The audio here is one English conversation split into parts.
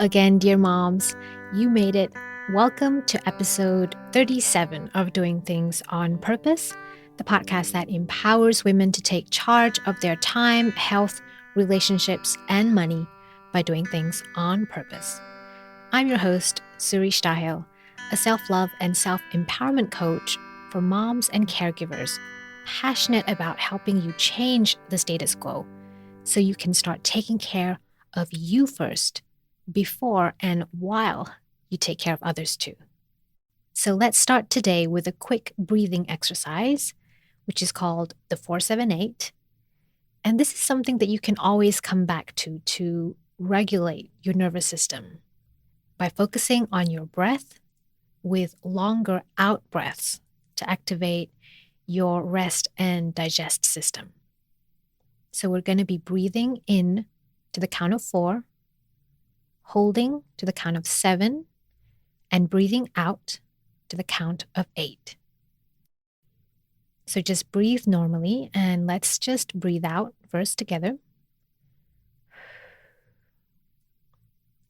again, dear moms. You made it. Welcome to episode 37 of Doing Things on Purpose, the podcast that empowers women to take charge of their time, health, relationships, and money by doing things on purpose. I'm your host, Suri, a self-love and self-empowerment coach for moms and caregivers, passionate about helping you change the status quo so you can start taking care of you first, before and while you take care of others too. So let's start today with a quick breathing exercise, which is called the 478. And this is something that you can always come back to regulate your nervous system by focusing on your breath with longer out breaths to activate your rest and digest system. So we're going to be breathing in to the count of 4, holding to the count of 7, and breathing out to the count of 8. So just breathe normally, and let's just breathe out first together.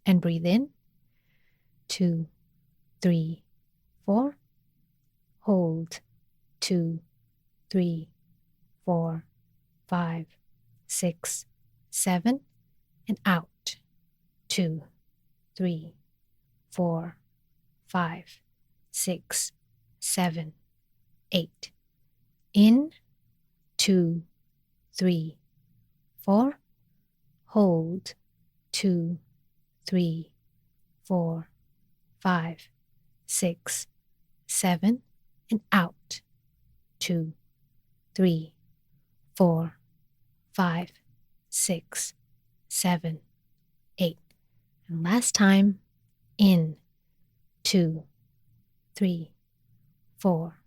And breathe in. 2, 3, 4. Hold. 2, 3, 4, 5, 6, 7. And out. 2, 3, 4, 5, 6, 7, 8. In. 2, 3, 4. Hold. 2, 3, 4, 5, 6, 7. And out. 2, 3, 4, 5, 6, 7, 8. And last time, in. 2, 3, 4.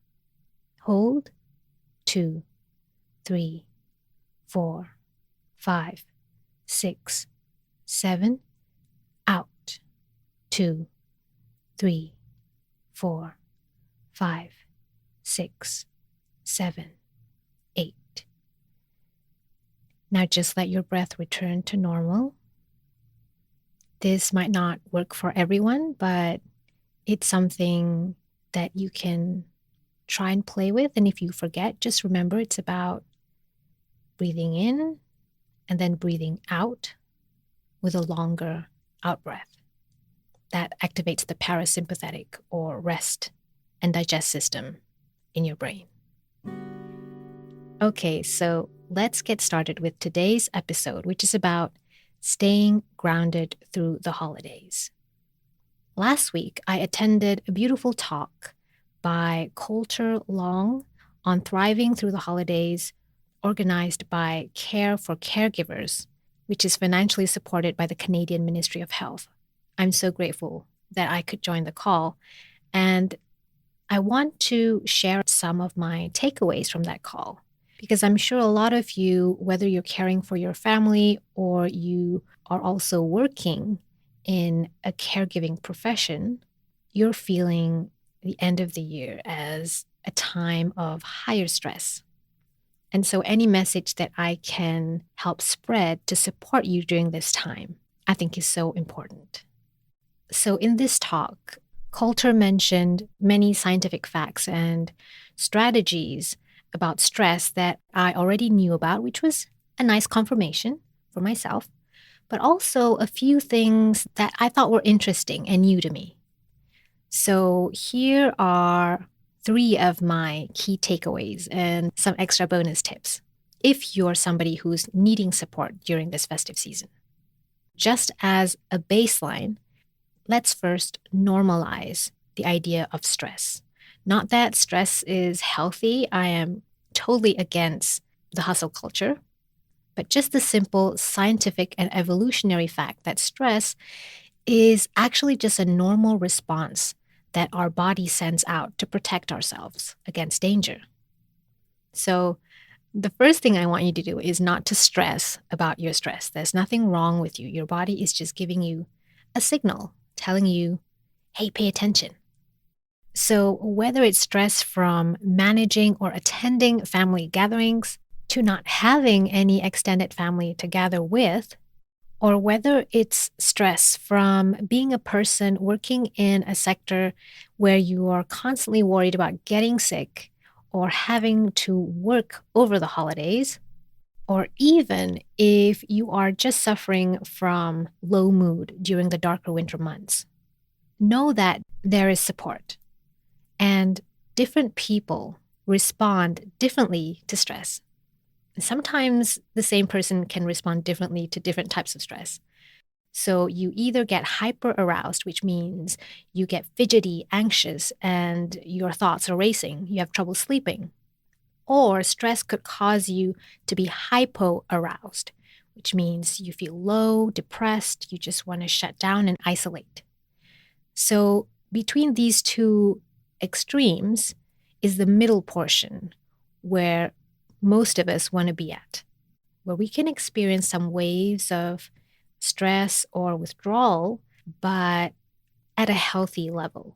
Hold. 2, 3, 4, 5, 6, 7. Out. 2, 3, 4, 5, 6, 7, 8. Now just let your breath return to normal. This might not work for everyone, but it's something that you can try and play with. And if you forget, just remember it's about breathing in and then breathing out with a longer out breath. That activates the parasympathetic or rest and digest system in your brain. Okay, so let's get started with today's episode, which is about staying grounded through the holidays. Last week, I attended a beautiful talk by Coulter Long on thriving through the holidays, organized by Care for Caregivers, which is financially supported by the Canadian Ministry of Health. I'm so grateful that I could join the call, and I want to share some of my takeaways from that call. Because I'm sure a lot of you, whether you're caring for your family or you are also working in a caregiving profession, you're feeling the end of the year as a time of higher stress. And so any message that I can help spread to support you during this time, I think is so important. So in this talk, Coulter mentioned many scientific facts and strategies about stress that I already knew about, which was a nice confirmation for myself, but also a few things that I thought were interesting and new to me. So here are 3 of my key takeaways and some extra bonus tips if you're somebody who's needing support during this festive season. Just as a baseline, let's first normalize the idea of stress. Not that stress is healthy. I am totally against the hustle culture, but just the simple scientific and evolutionary fact that stress is actually just a normal response that our body sends out to protect ourselves against danger. So the first thing I want you to do is not to stress about your stress. There's nothing wrong with you. Your body is just giving you a signal, telling you, hey, pay attention. So whether it's stress from managing or attending family gatherings, to not having any extended family to gather with, or whether it's stress from being a person working in a sector where you are constantly worried about getting sick or having to work over the holidays, or even if you are just suffering from low mood during the darker winter months. Know that there is support, and different people respond differently to stress. Sometimes the same person can respond differently to different types of stress. So you either get hyper aroused, which means you get fidgety, anxious, and your thoughts are racing, you have trouble sleeping. Or stress could cause you to be hypo aroused, which means you feel low, depressed, you just want to shut down and isolate. So between these two extremes is the middle portion where most of us want to be at, where we can experience some waves of stress or withdrawal, but at a healthy level,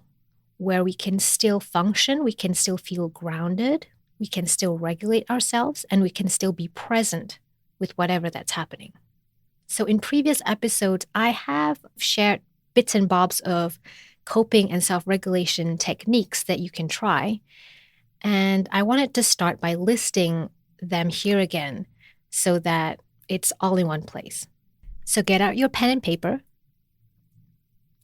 where we can still function, we can still feel grounded, we can still regulate ourselves, and we can still be present with whatever that's happening. So in previous episodes, I have shared bits and bobs of coping and self-regulation techniques that you can try. And I wanted to start by listing them here again so that it's all in one place. So get out your pen and paper.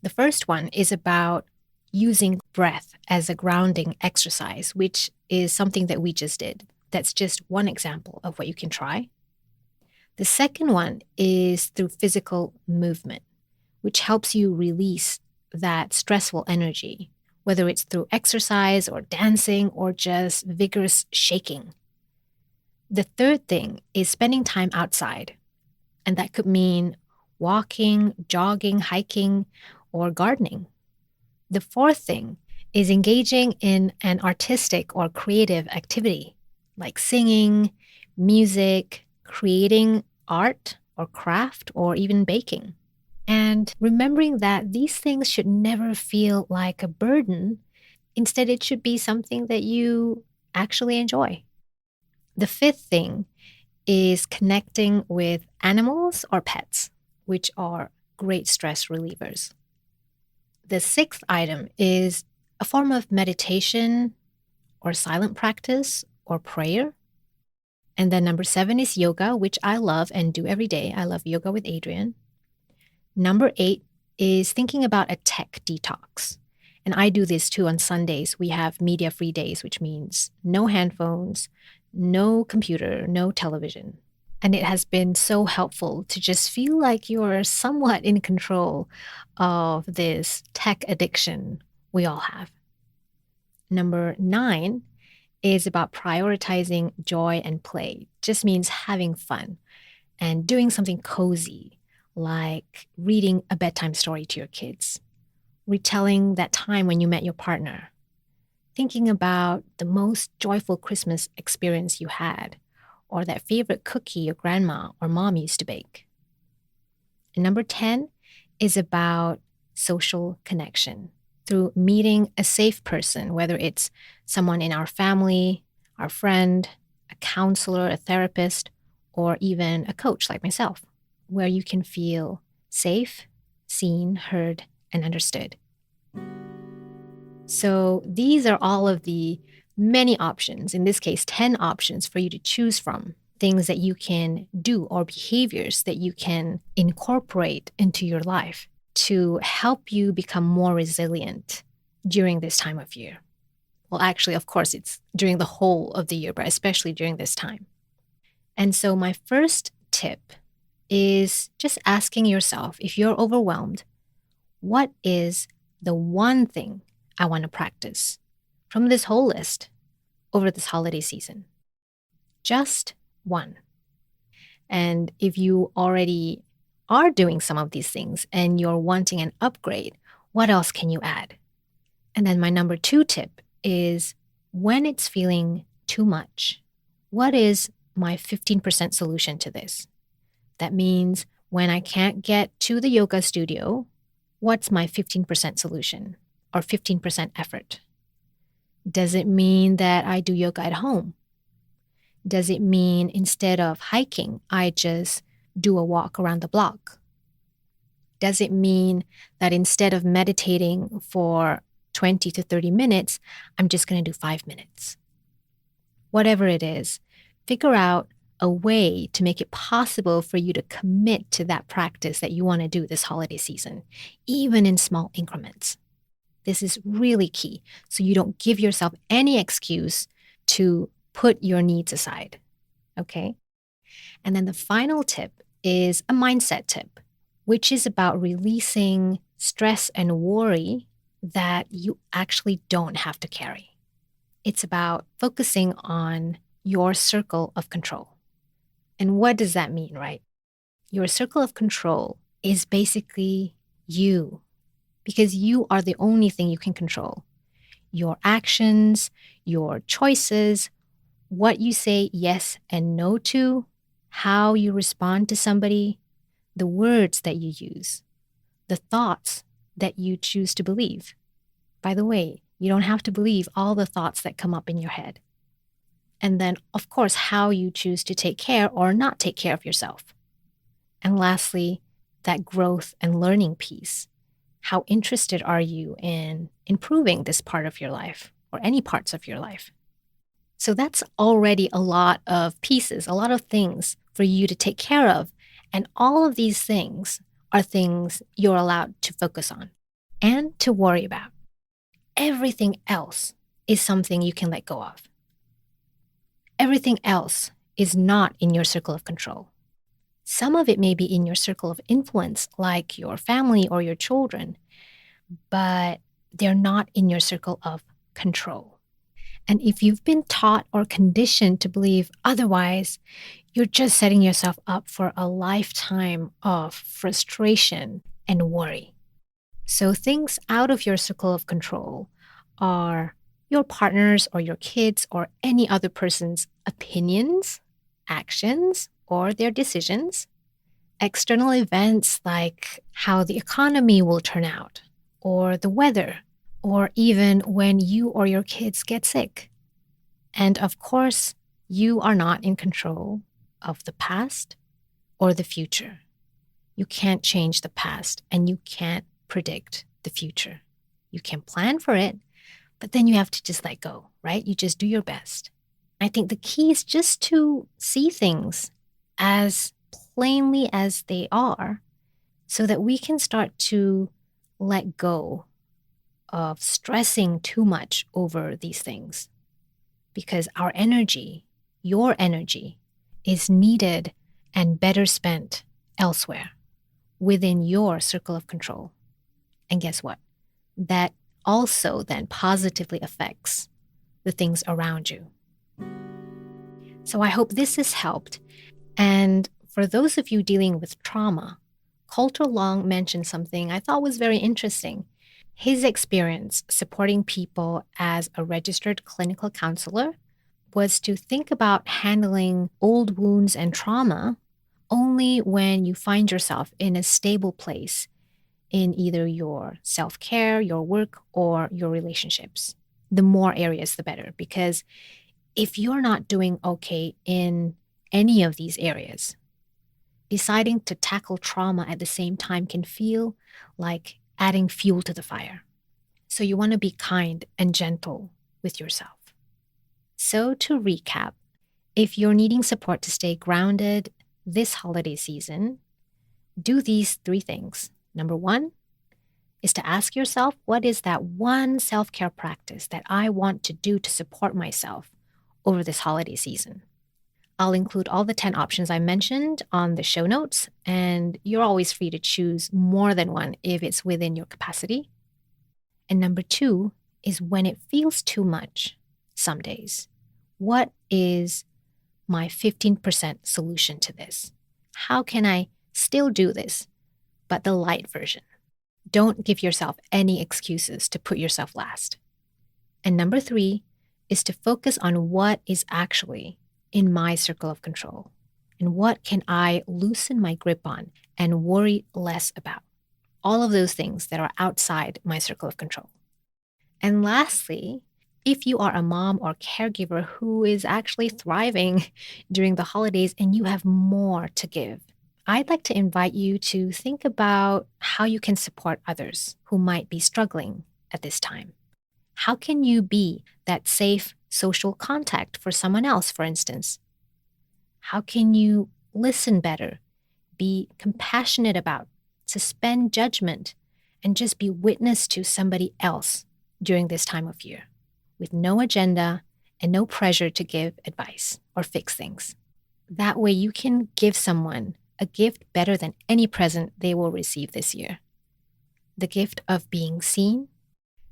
The first one is about using breath as a grounding exercise, which is something that we just did. That's just one example of what you can try. The second one is through physical movement, which helps you release that stressful energy, whether it's through exercise or dancing or just vigorous shaking. The third thing is spending time outside, and that could mean walking, jogging, hiking, or gardening. The fourth thing is engaging in an artistic or creative activity, like singing, music, creating art or craft, or even baking. And remembering that these things should never feel like a burden. Instead, it should be something that you actually enjoy. The fifth thing is connecting with animals or pets, which are great stress relievers. The sixth item is a form of meditation or silent practice or prayer. And then number 7 is yoga, which I love and do every day. I love yoga with Adrian. Number 8 is thinking about a tech detox. And I do this too on Sundays. We have media-free days, which means no handphones, no computer, no television. And it has been so helpful to just feel like you're somewhat in control of this tech addiction we all have. Number 9 is about prioritizing joy and play. Just means having fun and doing something cozy, like reading a bedtime story to your kids, retelling that time when you met your partner, thinking about the most joyful Christmas experience you had, or that favorite cookie your grandma or mom used to bake. And number 10 is about social connection through meeting a safe person, whether it's someone in our family, our friend, a counselor, a therapist, or even a coach like myself, where you can feel safe, seen, heard, and understood. So these are all of the many options, in this case, 10 options for you to choose from, things that you can do or behaviors that you can incorporate into your life to help you become more resilient during this time of year. Well, actually, of course, it's during the whole of the year, but especially during this time. And so my first tip is just asking yourself, if you're overwhelmed, what is the one thing I want to practice from this whole list over this holiday season? Just one. And if you already are doing some of these things and you're wanting an upgrade, what else can you add? And then my number 2 tip is, when it's feeling too much, what is my 15% solution to this? That means when I can't get to the yoga studio, what's my 15% solution or 15% effort? Does it mean that I do yoga at home? Does it mean instead of hiking, I just do a walk around the block? Does it mean that instead of meditating for 20 to 30 minutes, I'm just going to do 5 minutes? Whatever it is, figure out a way to make it possible for you to commit to that practice that you want to do this holiday season, even in small increments. This is really key, so you don't give yourself any excuse to put your needs aside, okay? And then the final tip is a mindset tip, which is about releasing stress and worry that you actually don't have to carry. It's about focusing on your circle of control. And what does that mean, right? Your circle of control is basically you, because you are the only thing you can control. Your actions, your choices, what you say yes and no to, how you respond to somebody, the words that you use, the thoughts that you choose to believe. By the way, you don't have to believe all the thoughts that come up in your head. And then, of course, how you choose to take care or not take care of yourself. And lastly, that growth and learning piece. How interested are you in improving this part of your life or any parts of your life? So that's already a lot of pieces, a lot of things for you to take care of. And all of these things are things you're allowed to focus on and to worry about. Everything else is something you can let go of. Everything else is not in your circle of control. Some of it may be in your circle of influence, like your family or your children, but they're not in your circle of control. And if you've been taught or conditioned to believe otherwise, you're just setting yourself up for a lifetime of frustration and worry. So things out of your circle of control are your partner's or your kids' or any other person's opinions, actions, or their decisions. External events like how the economy will turn out, or the weather, or even when you or your kids get sick. And of course, you are not in control of the past or the future. You can't change the past and you can't predict the future. You can plan for it, but then you have to just let go, right? You just do your best. I think the key is just to see things as plainly as they are so that we can start to let go of stressing too much over these things. Because our energy, your energy, is needed and better spent elsewhere within your circle of control. And guess what? That also then positively affects the things around you. So I hope this has helped. And for those of you dealing with trauma, Coulter Long mentioned something I thought was very interesting. His experience supporting people as a registered clinical counselor was to think about handling old wounds and trauma only when you find yourself in a stable place in either your self-care, your work, or your relationships. The more areas, the better. Because if you're not doing okay in any of these areas, deciding to tackle trauma at the same time can feel like adding fuel to the fire. So you want to be kind and gentle with yourself. So to recap, if you're needing support to stay grounded this holiday season, do these 3 things. Number 1 is to ask yourself, what is that one self-care practice that I want to do to support myself over this holiday season? I'll include all the 10 options I mentioned on the show notes, and you're always free to choose more than one if it's within your capacity. And number 2 is when it feels too much some days, what is my 15% solution to this? How can I still do this, but the light version? Don't give yourself any excuses to put yourself last. And number 3 is to focus on what is actually in my circle of control and what can I loosen my grip on and worry less about. All of those things that are outside my circle of control. And lastly, if you are a mom or caregiver who is actually thriving during the holidays and you have more to give, I'd like to invite you to think about how you can support others who might be struggling at this time. How can you be that safe social contact for someone else, for instance? How can you listen better, be compassionate about, suspend judgment, and just be witness to somebody else during this time of year with no agenda and no pressure to give advice or fix things? That way you can give someone a gift better than any present they will receive this year. The gift of being seen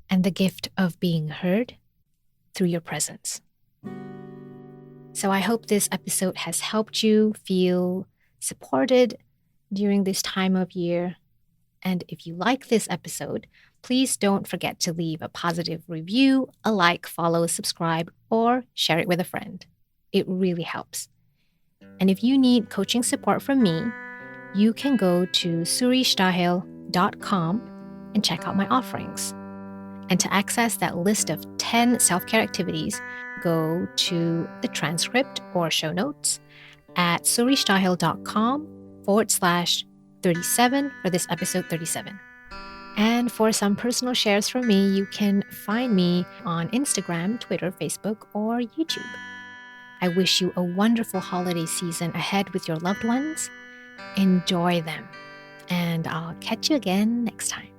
and the gift of being heard through your presence. So I hope this episode has helped you feel supported during this time of year. And if you like this episode, please don't forget to leave a positive review, a like, follow, subscribe, or share it with a friend. It really helps. And if you need coaching support from me, you can go to suristahil.com and check out my offerings. And to access that list of 10 self-care activities, go to the transcript or show notes at suristahil.com/37 for this episode 37. And for some personal shares from me, you can find me on Instagram, Twitter, Facebook, or YouTube. I wish you a wonderful holiday season ahead with your loved ones. Enjoy them. And I'll catch you again next time.